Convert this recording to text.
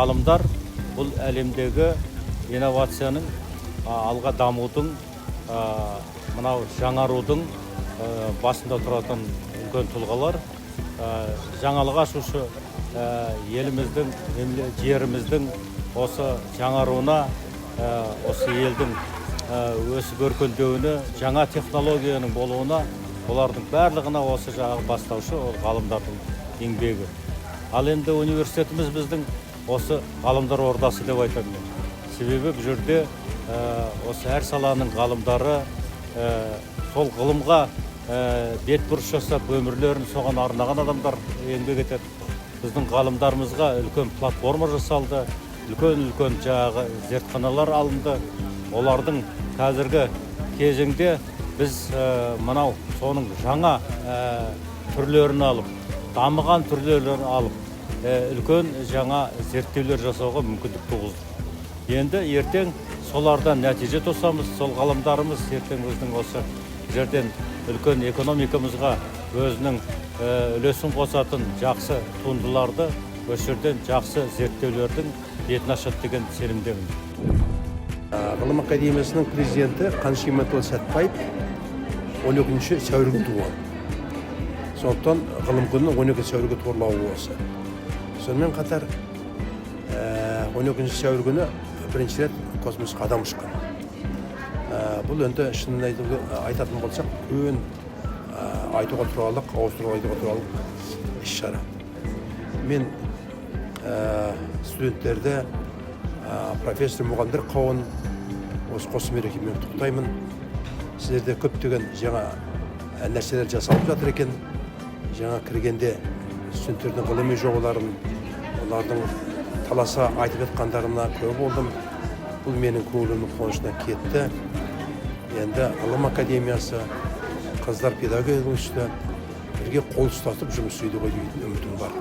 ғалымдар бұл әлемдегі инновацияның, алға дамудың, мынау жаңарудың басында тұратын үлкен тұлғалар. Жаңалық ашушы еліміздің, жеріміздің осы жаңаруына, осы елдің өсіп өркендеуіне, жаңа технологияның болуына, олардың барлығына осы жағы бастаушы ғалымдардың еңбегі. Ал енді университетіміз біздің осы ғалымдар ордасы деп айтамын. Себебі бұл жерде осы әр саланың ғалымдары сол ғылымға бетбұрыс жасап, өмірлерін соған арнаған адамдар еңбек етеді. Біздің ғалымдарымызға үлкен платформа жасалды, үлкен жағы зертханалар алынды. Олардың қазіргі кезеңде біз мынау соның жаңа түрлерін алып, дамыған түрлерін алып, үлкен жаңа зерттеулер жасауға мүмкіндік туғызды. Енді ертең солардан нәтиже тосамыз, сол ғалымдарымыз ертең біздің осы жерден үлкен экономикамызға өзінің үлесін қосатын жақсы туындыларды, осы жерден жақсы зерттеулердің бетін ашады деген сенімдемін. Ғылым академиясының президенті Қаныш Иманәлі Сәтбаев 12 сәуірге туған. Сондықтан ғылым күні 12 сәуірге торлауы осы. Сонымен қатар 12 сәуір күні бірінші рет космосқа адам ұшқан. Бұл енді шынын айтатын болсақ, көбін айтуға тұралық, ауыстыруға айтуға тұралық іс-шара. Мен студенттерді, профессор мұғалімдер қауын осы қос мерекемен құттықтаймын. Сіздерде көптеген жаңа нәрселер жасалып жатыр екен. Жаңа кіргенде студенттердің ғылыми жобаларын, олардың таласа айтып жатқандарына көре болдым. Бұл менің көңілімнің қуанышына кетті. Енді ғылым академиясы, қыздар педагогика институты бірге қол ұстасып жұмыс істейді ғой дейтін үмітім бар.